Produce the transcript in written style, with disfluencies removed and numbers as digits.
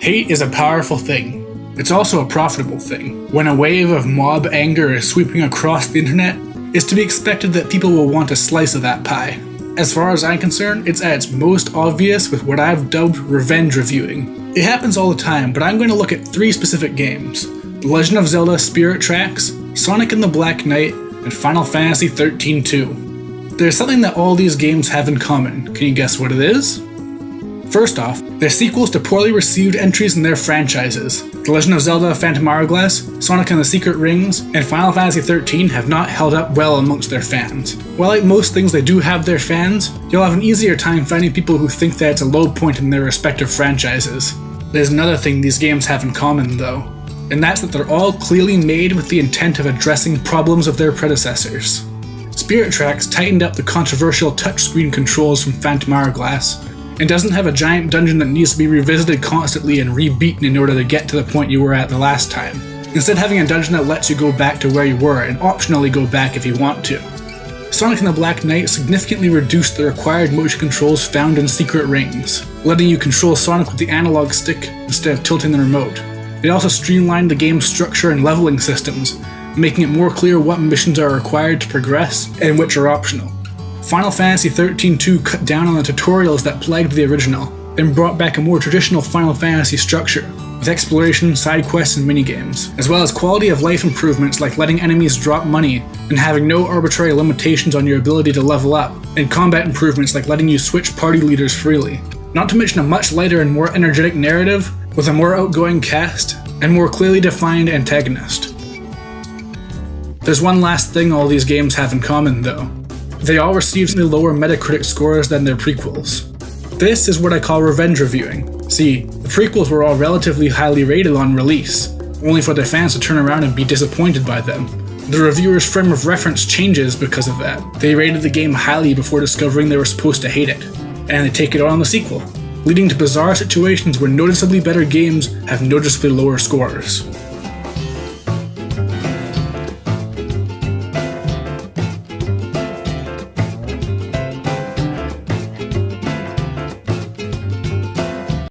Hate is a powerful thing. It's also a profitable thing. When a wave of mob anger is sweeping across the internet, it's to be expected that people will want a slice of that pie. As far as I'm concerned, it's at its most obvious with what I've dubbed revenge reviewing. It happens all the time, but I'm going to look at 3 specific games: The Legend of Zelda Spirit Tracks, Sonic and the Black Knight, and Final Fantasy XIII-2. There's something that all these games have in common. Can you guess what it is? First off, they're sequels to poorly received entries in their franchises. The Legend of Zelda Phantom Hourglass, Sonic and the Secret Rings, and Final Fantasy XIII have not held up well amongst their fans. While like most things they do have their fans, you'll have an easier time finding people who think that it's a low point in their respective franchises. There's another thing these games have in common though, and that's that they're all clearly made with the intent of addressing problems of their predecessors. Spirit Tracks tightened up the controversial touchscreen controls from Phantom Hourglass, and doesn't have a giant dungeon that needs to be revisited constantly and rebeaten in order to get to the point you were at the last time. Instead, having a dungeon that lets you go back to where you were and optionally go back if you want to. Sonic and the Black Knight significantly reduced the required motion controls found in Secret Rings, letting you control Sonic with the analog stick instead of tilting the remote. It also streamlined the game's structure and leveling systems, making it more clear what missions are required to progress and which are optional. Final Fantasy XIII-2 cut down on the tutorials that plagued the original, and brought back a more traditional Final Fantasy structure, with exploration, side quests, and minigames, as well as quality of life improvements like letting enemies drop money, and having no arbitrary limitations on your ability to level up, and combat improvements like letting you switch party leaders freely. Not to mention a much lighter and more energetic narrative, with a more outgoing cast, and more clearly defined antagonist. There's one last thing all these games have in common though. They all received slightly lower Metacritic scores than their prequels. This is what I call revenge reviewing. See, the prequels were all relatively highly rated on release, only for their fans to turn around and be disappointed by them. The reviewers' frame of reference changes because of that. They rated the game highly before discovering they were supposed to hate it, and they take it on the sequel, leading to bizarre situations where noticeably better games have noticeably lower scores.